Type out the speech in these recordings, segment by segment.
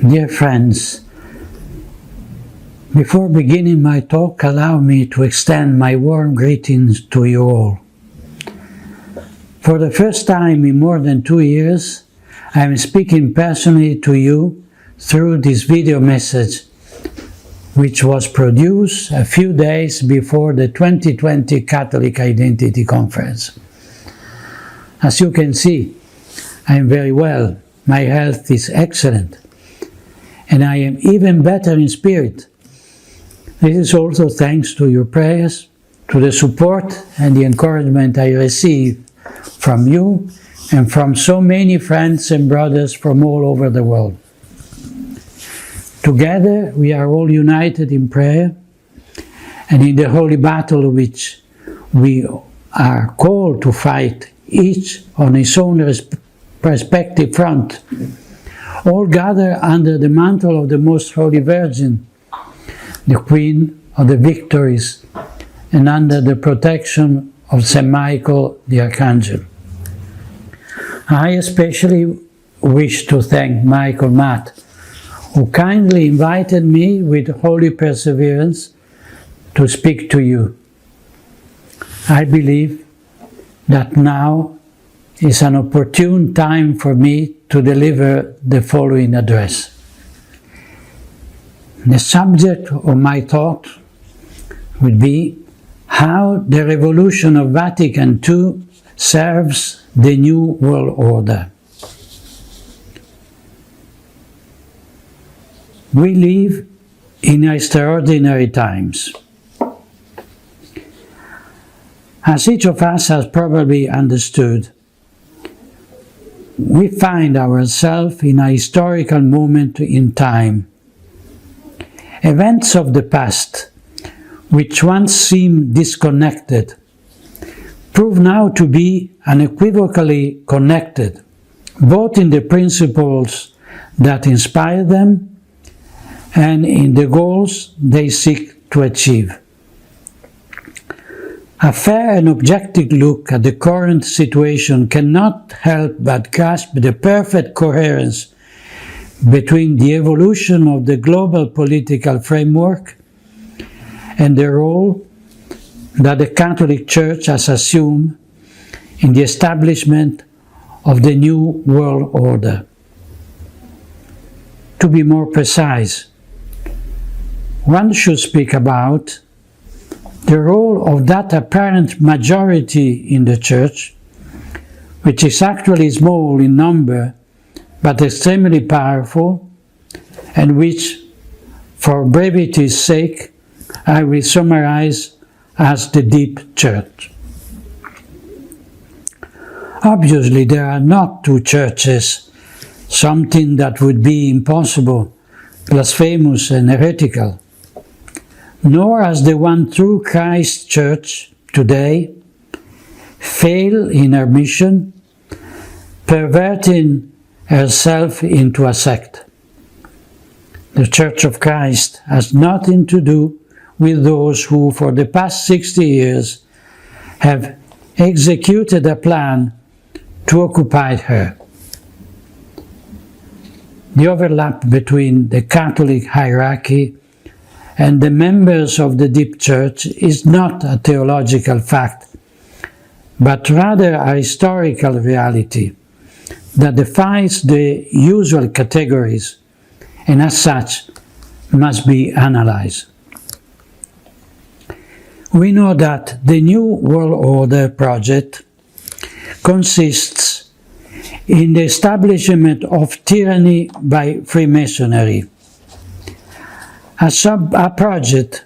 Dear friends, before beginning my talk, allow me to extend my warm greetings to you all. For the first time in more than 2 years, I am speaking personally to you through this video message, which was produced a few days before the 2020 Catholic Identity Conference. As you can see, I am very well. My health is excellent, and I am even better in spirit. This is also thanks to your prayers, to the support and the encouragement I receive from you and from so many friends and brothers from all over the world. Together we are all united in prayer and in the holy battle which we are called to fight, each on his own respective front, all gather under the mantle of the Most Holy Virgin, the Queen of the Victories, and under the protection of Saint Michael the Archangel. I especially wish to thank Michael Matt, who kindly invited me with holy perseverance to speak to you. I believe that now is an opportune time for me to deliver the following address. The subject of my talk would be how the revolution of Vatikan II serves the new world order. We live in extraordinary times. As each of us has probably understood, we find ourselves in a historical moment in time. Events of the past, which once seemed disconnected, prove now to be unequivocally connected, both in the principles that inspire them and in the goals they seek to achieve. A fair and objective look at the current situation cannot help but grasp the perfect coherence between the evolution of the global political framework and the role that the Catholic Church has assumed in the establishment of the new world order. To be more precise, one should speak about the role of that apparent majority in the Church, which is actually small in number but extremely powerful, and which, for brevity's sake, I will summarize as the Deep Church. Obviously, there are not two churches, something that would be impossible, blasphemous and heretical, nor has the one true Christ Church today failed in her mission, perverting herself into a sect. The Church of Christ has nothing to do with those who, for the past 60 years, have executed a plan to occupy her. The overlap between the Catholic hierarchy and the members of the Deep Church is not a theological fact, but rather a historical reality that defies the usual categories and as such must be analyzed. We know that the New World Order project consists in the establishment of tyranny by Freemasonry, a project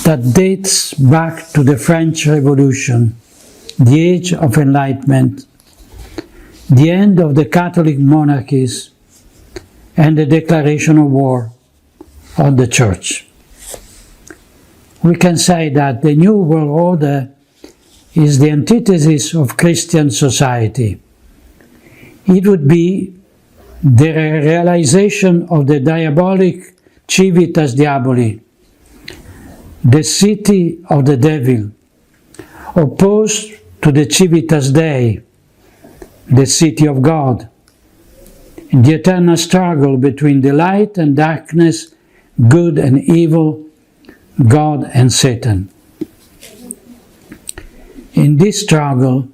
that dates back to the French Revolution, the Age of Enlightenment, the end of the Catholic monarchies, and the declaration of war on the Church. We can say that the New World Order is the antithesis of Christian society. It would be the realization of the diabolic Civitas Diaboli, the city of the devil, opposed to the Civitas Dei, the city of God, in the eternal struggle between the light and darkness, good and evil, God and Satan. In this struggle,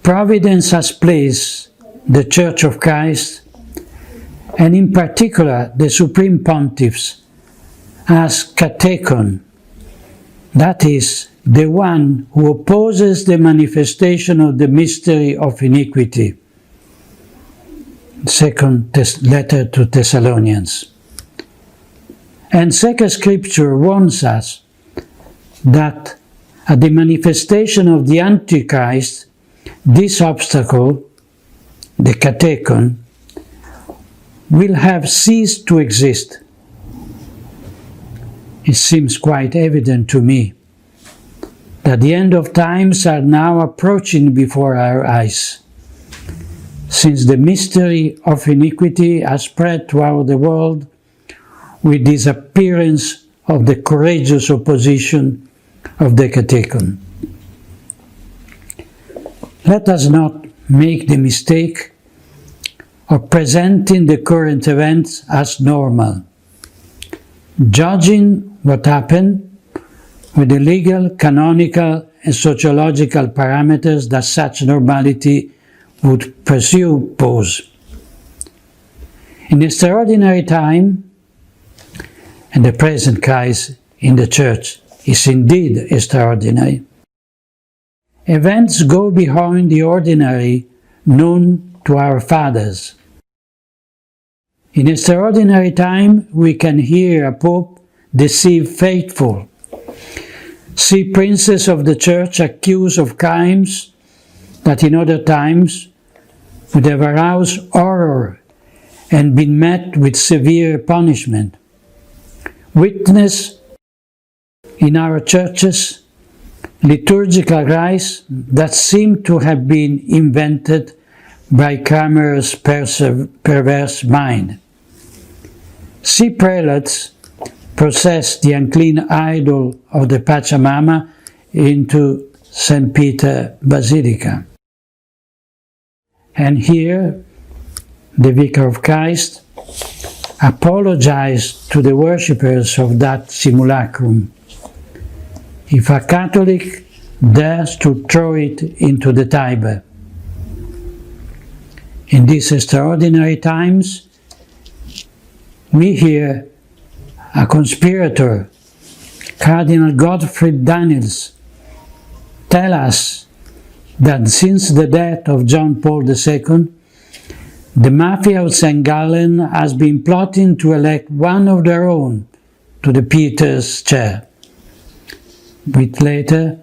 Providence has placed the Church of Christ, and in particular the Supreme Pontiffs, as catechon, that is, the one who opposes the manifestation of the mystery of iniquity. Second letter to Thessalonians. And Sacred Scripture warns us that at the manifestation of the Antichrist, this obstacle, the catechon, will have ceased to exist. It seems quite evident to me that the end of times are now approaching before our eyes, since the mystery of iniquity has spread throughout the world with the disappearance of the courageous opposition of the catechon. Let us not make the mistake of presenting the current events as normal, judging what happened with the legal, canonical, and sociological parameters that such normality would presuppose. In extraordinary time, and the present crisis in the Church is indeed extraordinary, events go beyond the ordinary known to our fathers. In extraordinary time, we can hear a Pope deceive faithful, see princes of the Church accused of crimes that in other times would have aroused horror and been met with severe punishment. Witness in our churches liturgical rites that seem to have been invented by Cranmer's perverse mind. See prelates process the unclean idol of the Pachamama into St. Peter Basilica. And here, the Vicar of Christ apologized to the worshippers of that simulacrum. If a Catholic dares to throw it into the Tiber. In these extraordinary times, we hear a conspirator, Cardinal Gottfried Daniels, tell us that since the death of John Paul II, the Mafia of St. Gallen has been plotting to elect one of their own to the Peter's chair, which later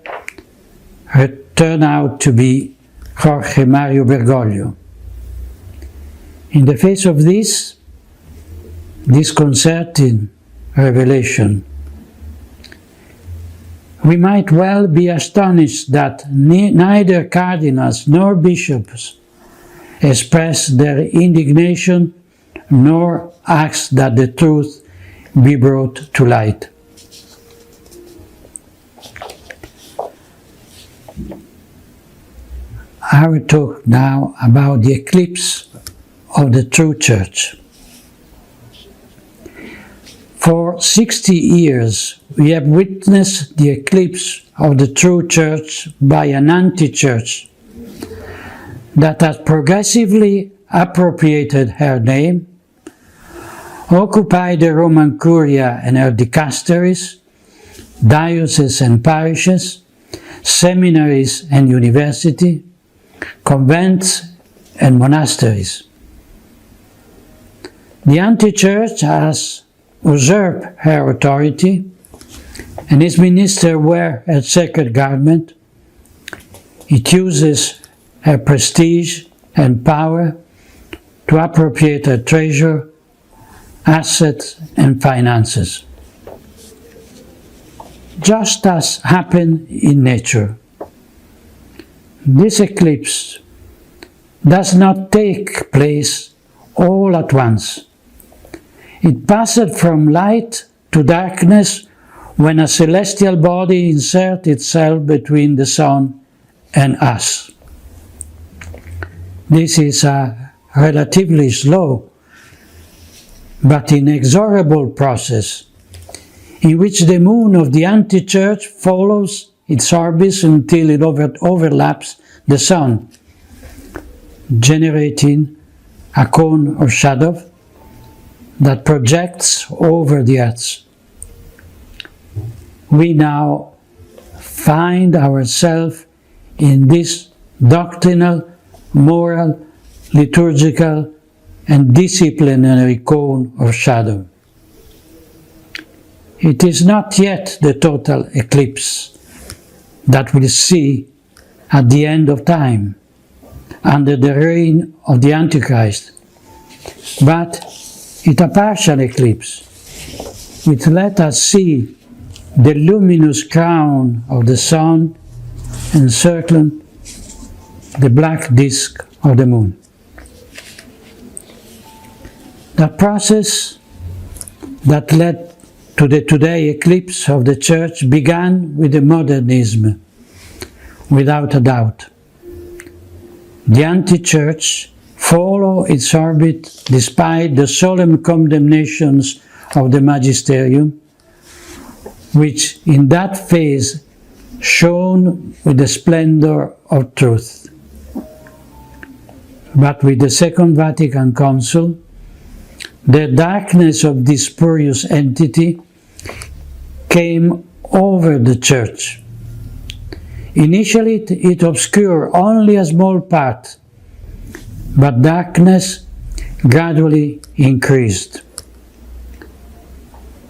turned out to be Jorge Mario Bergoglio. In the face of this disconcerting revelation, we might well be astonished that neither cardinals nor bishops express their indignation nor ask that the truth be brought to light. I will talk now about the eclipse of the true Church. For 60 years, we have witnessed the eclipse of the true Church by an anti-Church that has progressively appropriated her name, occupied the Roman Curia and her dicasteries, dioceses and parishes, seminaries and universities, convents and monasteries. The anti-Church has usurped her authority, and its ministers wear her sacred garment. It uses her prestige and power to appropriate her treasure, assets, and finances. Just as happened in nature, this eclipse does not take place all at once. It passed from light to darkness when a celestial body inserts itself between the sun and us. This is a relatively slow but inexorable process in which the moon of the anti-church follows its orbit until it overlaps the sun, generating a cone of shadow that projects over the earth. We now find ourselves in this doctrinal, moral, liturgical, and disciplinary cone of shadow. It is not yet the total eclipse that we'll see at the end of time, under the reign of the Antichrist, but it's a partial eclipse, which let us see the luminous crown of the sun encircling the black disk of the moon. The process that led to the today eclipse of the Church began with the modernism, without a doubt. The anti-church followed its orbit despite the solemn condemnations of the magisterium, which in that phase shone with the splendor of truth. But with the Second Vatican Council, the darkness of this spurious entity came over the Church. Initially, it obscured only a small part, but darkness gradually increased.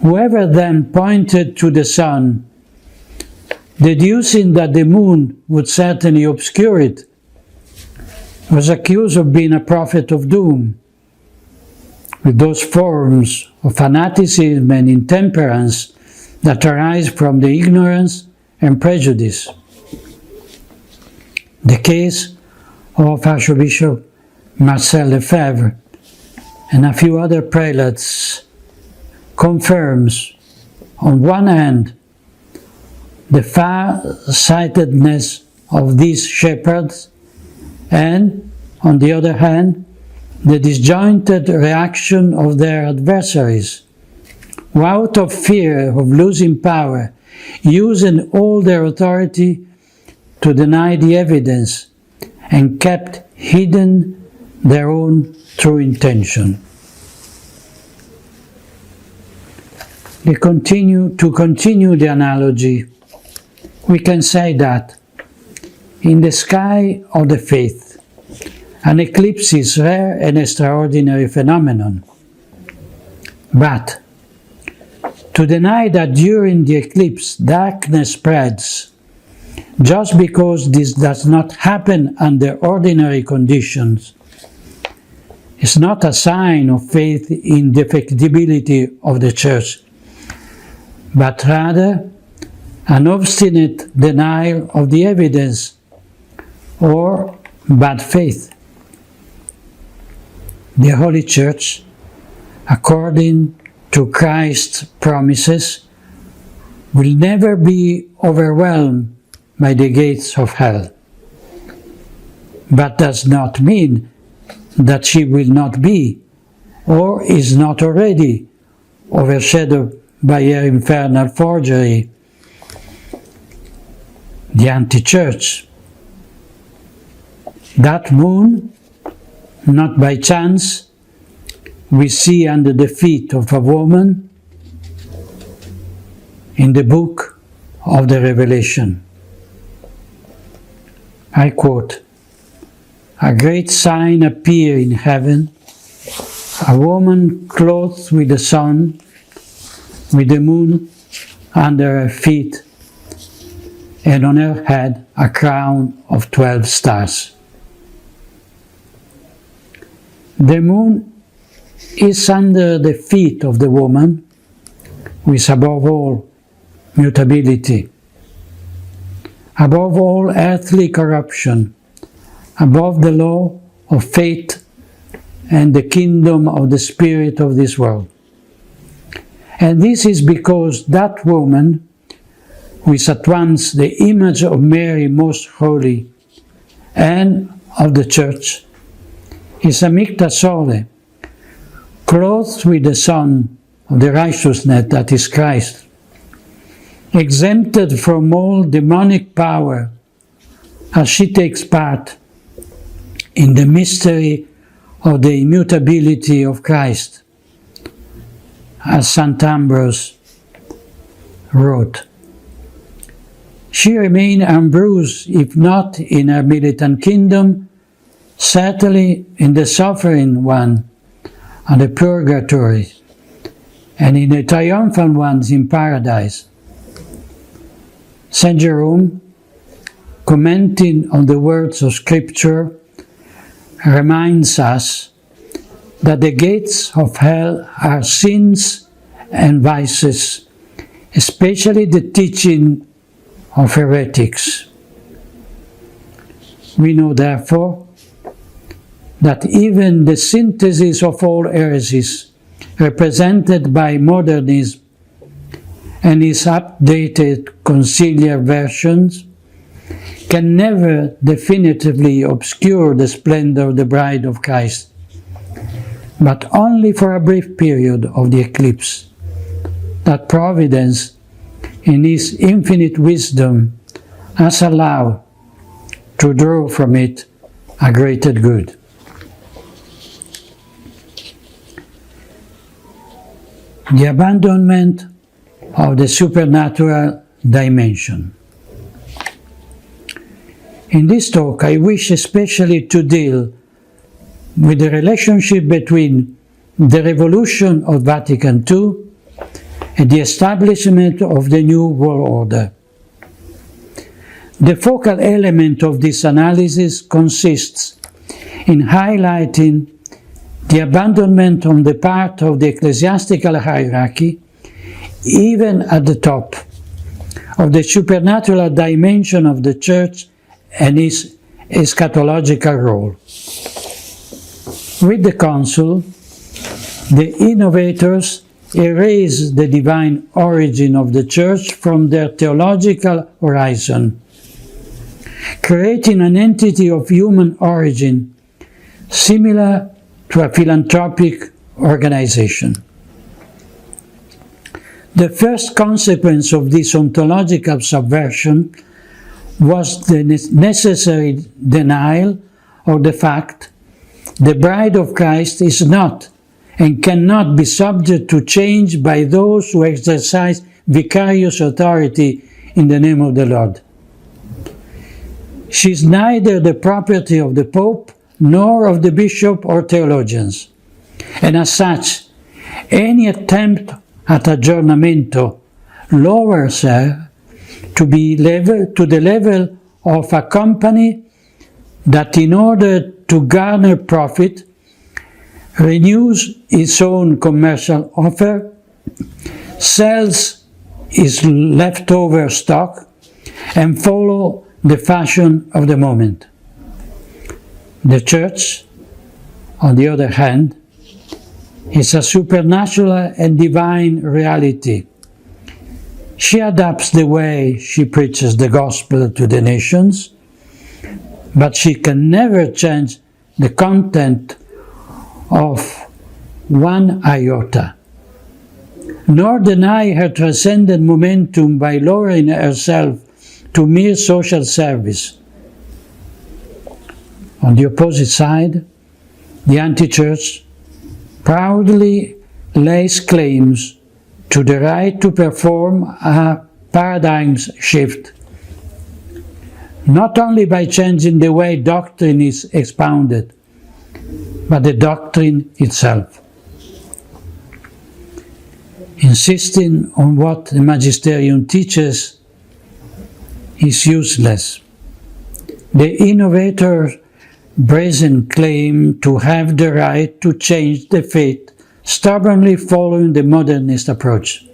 Whoever then pointed to the sun, deducing that the moon would certainly obscure it, was accused of being a prophet of doom, with those forms of fanaticism and intemperance that arise from the ignorance and prejudice. The case of Archbishop Marcel Lefebvre and a few other prelates confirms, on one hand, the far-sightedness of these shepherds, and, on the other hand, the disjointed reaction of their adversaries, who out of fear of losing power, using all their authority to deny the evidence and kept hidden their own true intention. To continue the analogy, we can say that in the sky of the faith, an eclipse is a rare and extraordinary phenomenon. But to deny that during the eclipse darkness spreads, just because this does not happen under ordinary conditions, is not a sign of faith in the effectibility of the Church, but rather an obstinate denial of the evidence or bad faith. The Holy Church, according to Christ's promises, will never be overwhelmed by the gates of hell, but does not mean that she will not be, or is not already, overshadowed by her infernal forgery, the anti-church. That moon, not by chance, we see under the feet of a woman in the book of the Revelation. I quote, "A great sign appeared in heaven, a woman clothed with the sun, with the moon under her feet, and on her head a crown of 12 stars." The moon is under the feet of the woman, with above all mutability, above all earthly corruption, above the law of fate and the kingdom of the spirit of this world. And this is because that woman, who is at once the image of Mary most holy and of the Church, is amicta sole, clothed with the Son of the righteousness that is Christ, exempted from all demonic power, as she takes part in the mystery of the immutability of Christ, as St. Ambrose wrote. She remained unbruised, if not in her militant kingdom, certainly in the suffering one and the purgatory, and in the triumphant ones in paradise. Saint Jerome, commenting on the words of Scripture, reminds us that the gates of hell are sins and vices, especially the teaching of heretics. We know, therefore, that even the synthesis of all heresies represented by modernism and its updated conciliar versions can never definitively obscure the splendor of the bride of Christ, but only for a brief period of the eclipse, that Providence, in His infinite wisdom, has allowed to draw from it a greater good. The abandonment of the supernatural dimension. In this talk, I wish especially to deal with the relationship between the revolution of Vatican II and the establishment of the New World Order. The focal element of this analysis consists in highlighting the abandonment on the part of the ecclesiastical hierarchy, even at the top, of the supernatural dimension of the Church and its eschatological role. With the Council, the innovators erased the divine origin of the Church from their theological horizon, creating an entity of human origin similar to a philanthropic organization. The first consequence of this ontological subversion was the necessary denial of the fact the bride of Christ is not and cannot be subject to change by those who exercise vicarious authority in the name of the Lord. She is neither the property of the Pope nor of the bishop or theologians, and as such, any attempt at aggiornamento lowers her to the level of a company that, in order to garner profit, renews its own commercial offer, sells its leftover stock, and follows the fashion of the moment. The Church, on the other hand, is a supernatural and divine reality. She adapts the way she preaches the gospel to the nations, but she can never change the content of one iota, nor deny her transcendent momentum by lowering herself to mere social service. On the opposite side, the anti-church proudly lays claims to the right to perform a paradigm shift, not only by changing the way doctrine is expounded, but the doctrine itself. Insisting on what the magisterium teaches is useless. The innovator brazen claim to have the right to change the faith, stubbornly following the modernist approach.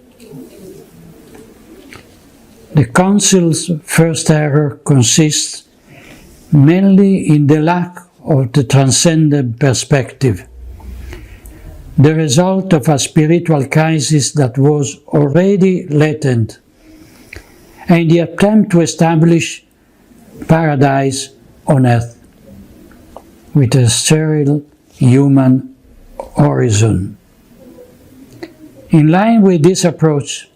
The Council's first error consists mainly in the lack of the transcendent perspective, the result of a spiritual crisis that was already latent, and the attempt to establish paradise on earth with a sterile human horizon. In line with this approach,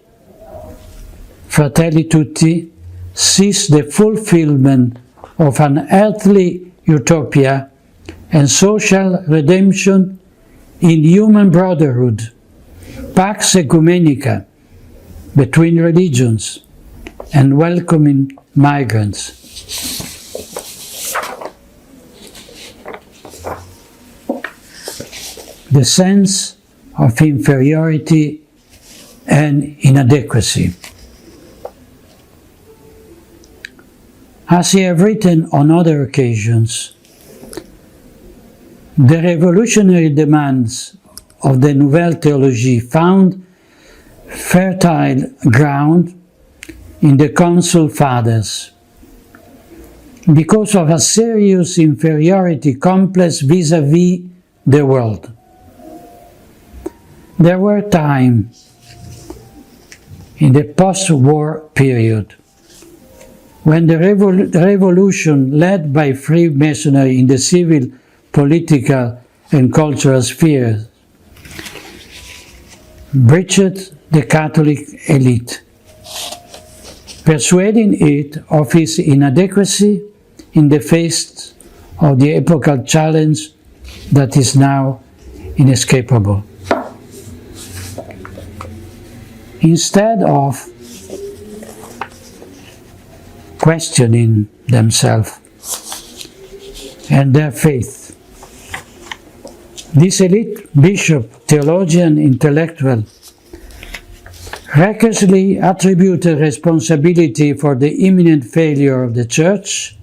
Fratelli Tutti sees the fulfillment of an earthly utopia and social redemption in human brotherhood, pax ecumenica between religions, and welcoming migrants. The sense of inferiority and inadequacy. As I have written on other occasions, the revolutionary demands of the Nouvelle Théologie found fertile ground in the Council Fathers because of a serious inferiority complex vis-à-vis the world. There were times in the post-war period when the revolution led by Freemasonry in the civil, political, and cultural spheres breached the Catholic elite, persuading it of its inadequacy in the face of the epochal challenge that is now inescapable. Instead of questioning themselves and their faith, this elite bishop, theologian, intellectual recklessly attributed responsibility for the imminent failure of the Church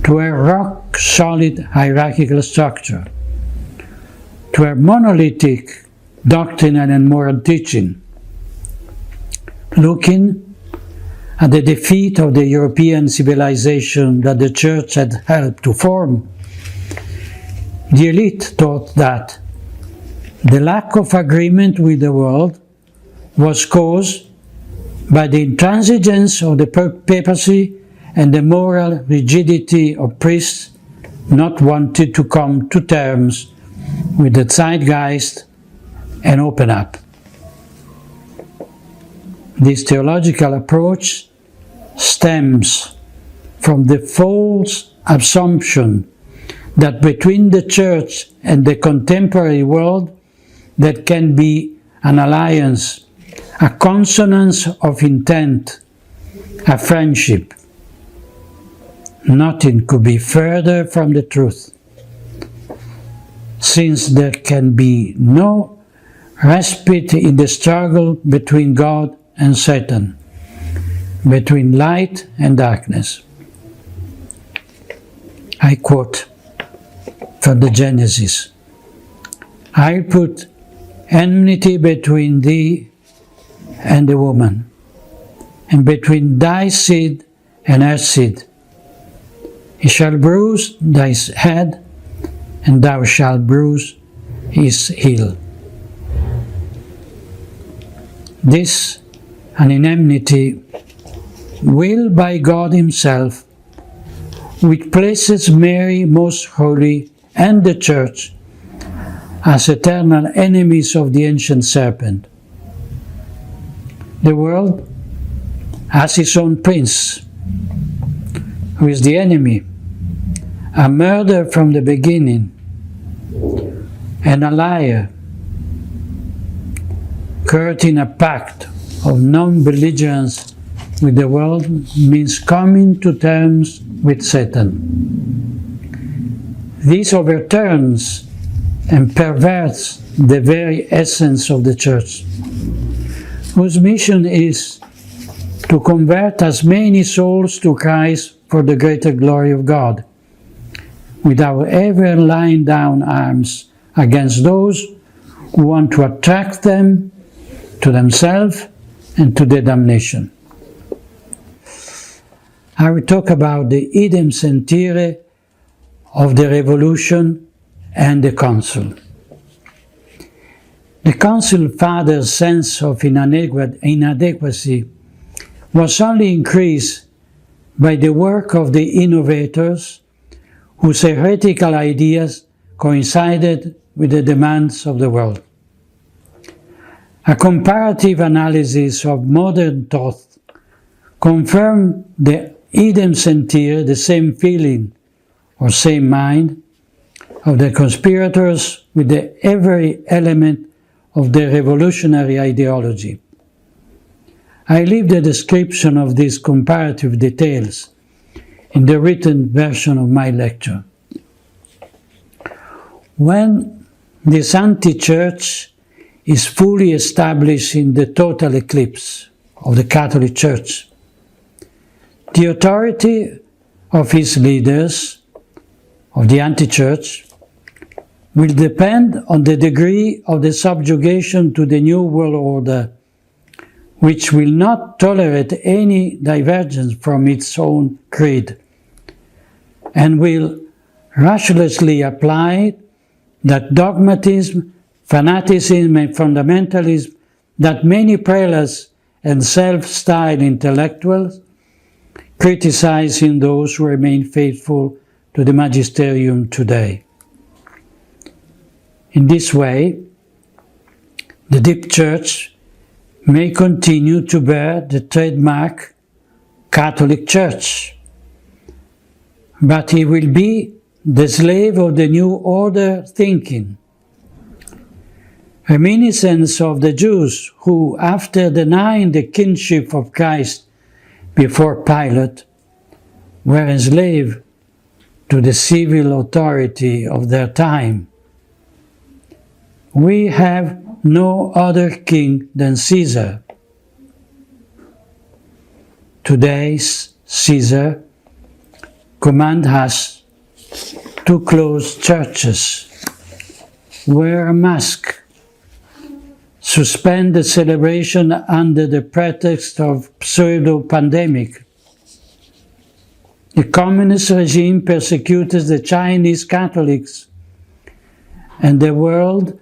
to a rock-solid hierarchical structure, to a monolithic doctrinal and moral teaching, looking at the defeat of the European civilization that the Church had helped to form. The elite thought that the lack of agreement with the world was caused by the intransigence of the papacy and the moral rigidity of priests not wanting to come to terms with the zeitgeist and open up. This theological approach stems from the false assumption that between the Church and the contemporary world there can be an alliance, a consonance of intent, a friendship. Nothing could be further from the truth, since there can be no respite in the struggle between God and Satan, between light and darkness. I quote from the Genesis, "I'll put enmity between thee and the woman, and between thy seed and her seed. He shall bruise thy head, and thou shalt bruise his heel." This an enmity willed by God Himself, which places Mary most holy and the Church as eternal enemies of the ancient serpent. The world has its own prince, who is the enemy, a murderer from the beginning, and a liar, courting a pact of non-belligerence with the world means coming to terms with Satan. This overturns and perverts the very essence of the Church, whose mission is to convert as many souls to Christ for the greater glory of God, without ever laying down arms against those who want to attract them to themselves and to their damnation. I will talk about the idem sentire of the Revolution and the Council. The Council Fathers' sense of inadequacy was only increased by the work of the innovators whose heretical ideas coincided with the demands of the world. A comparative analysis of modern thought confirmed the idem sentir, the same feeling or same mind of the conspirators with every element of the revolutionary ideology. I leave the description of these comparative details in the written version of my lecture. When this anti-church is fully established in the total eclipse of the Catholic Church, the authority of its leaders, of the anti-church, will depend on the degree of the subjugation to the New World Order, which will not tolerate any divergence from its own creed, and will ruthlessly apply that dogmatism, fanaticism, and fundamentalism that many prelates and self-styled intellectuals criticize in those who remain faithful to the magisterium today. In this way, the deep church may continue to bear the trademark Catholic Church, but it will be the slave of the new order thinking, reminiscence of the Jews who, after denying the kingship of Christ before Pilate, were enslaved to the civil authority of their time. We have no other king than Caesar. Today's Caesar commands us to close churches, wear a mask, suspend the celebration under the pretext of pseudo-pandemic. The communist regime persecutes the Chinese Catholics, and the world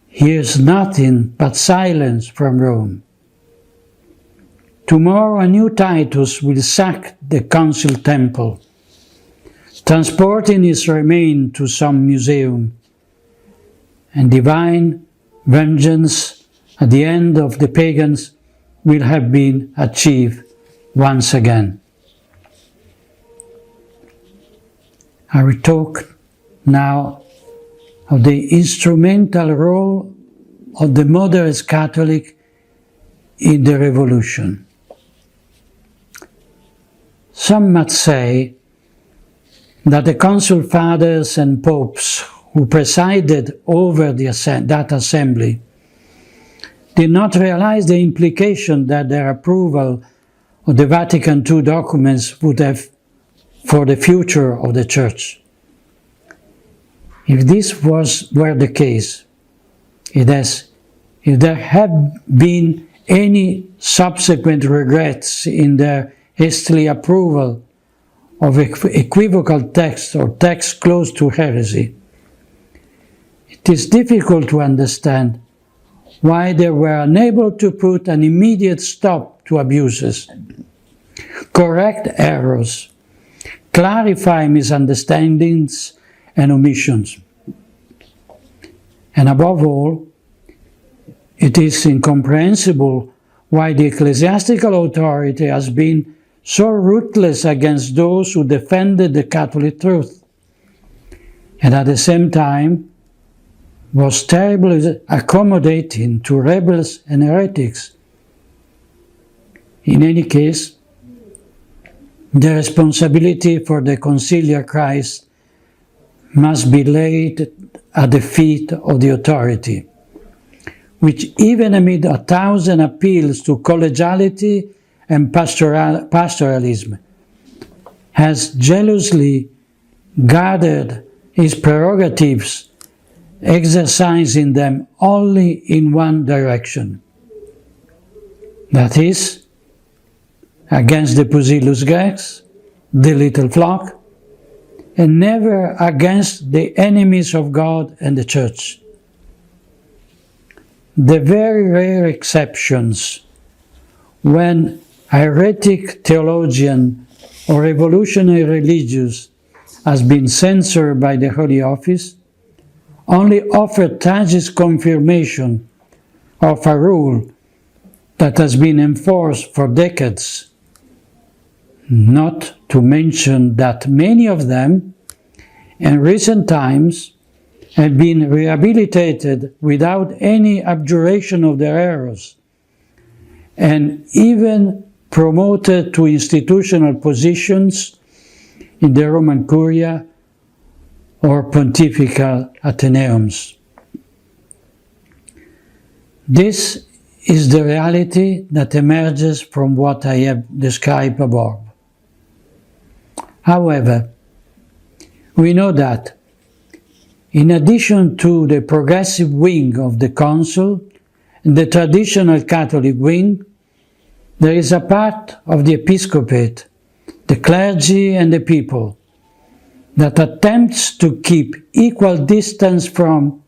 hears nothing but silence from Rome. Tomorrow a new Titus will sack the council temple, transporting his remains to some museum, and divine vengeance at the end of the pagans will have been achieved once again. I will talk now of the instrumental role of the moderate Catholic in the revolution. Some might say that the Council Fathers and Popes who presided over that assembly did not realize the implication that their approval of the Vatican II documents would have for the future of the Church. If this were the case, if there had been any subsequent regrets in their hastily approval of equivocal texts or texts close to heresy, it is difficult to understand why they were unable to put an immediate stop to abuses, correct errors, clarify misunderstandings and omissions. And above all, it is incomprehensible why the ecclesiastical authority has been so ruthless against those who defended the Catholic truth, and at the same time was terribly accommodating to rebels and heretics. In any case, the responsibility for the conciliar Christ must be laid at the feet of the authority, which even amid 1,000 appeals to collegiality and pastoralism, has jealously guarded his prerogatives, exercising them only in one direction, that is, against the Pusillus Grex, the little flock, and never against the enemies of God and the Church. The very rare exceptions when a heretic theologian or revolutionary religious has been censored by the Holy Office only offer tragic confirmation of a rule that has been enforced for decades, not to mention that many of them, in recent times, have been rehabilitated without any abjuration of their errors, and even promoted to institutional positions in the Roman Curia or pontifical ateneums. This is the reality that emerges from what I have described above. However, we know that, in addition to the progressive wing of the Council and the traditional Catholic wing, there is a part of the episcopate, the clergy and the people, that attempts to keep equal distance from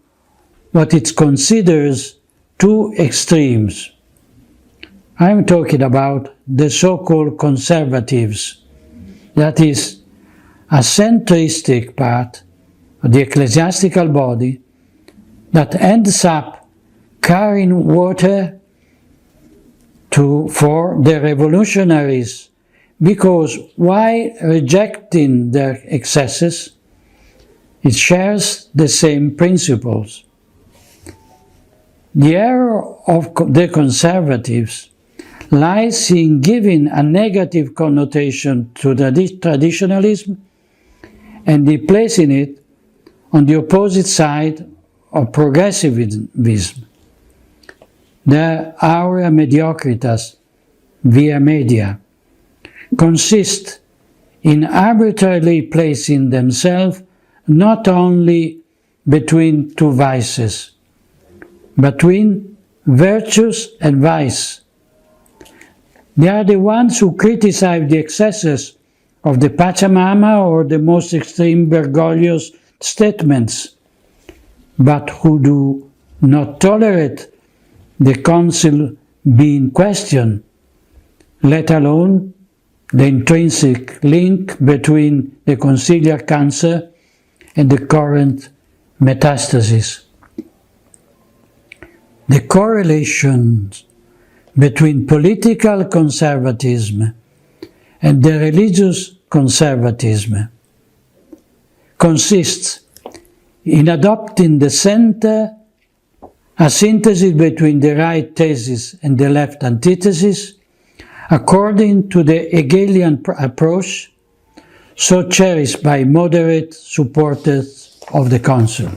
what it considers two extremes. I'm talking about the so-called conservatives, that is, a centristic part of the ecclesiastical body that ends up carrying water for the revolutionaries, because while rejecting their excesses, it shares the same principles. The error of the conservatives lies in giving a negative connotation to traditionalism and in placing it on the opposite side of progressivism. The aurea mediocritas via media consist in arbitrarily placing themselves not only between two vices, but between virtues and vice. They are the ones who criticize the excesses of the Pachamama or the most extreme Bergoglio's statements, but who do not tolerate the Council being questioned, let alone the intrinsic link between the conciliar cancer and the current metastasis. The correlations between political conservatism and the religious conservatism consists in adopting the center, a synthesis between the right thesis and the left antithesis, according to the Hegelian approach so cherished by moderate supporters of the Council.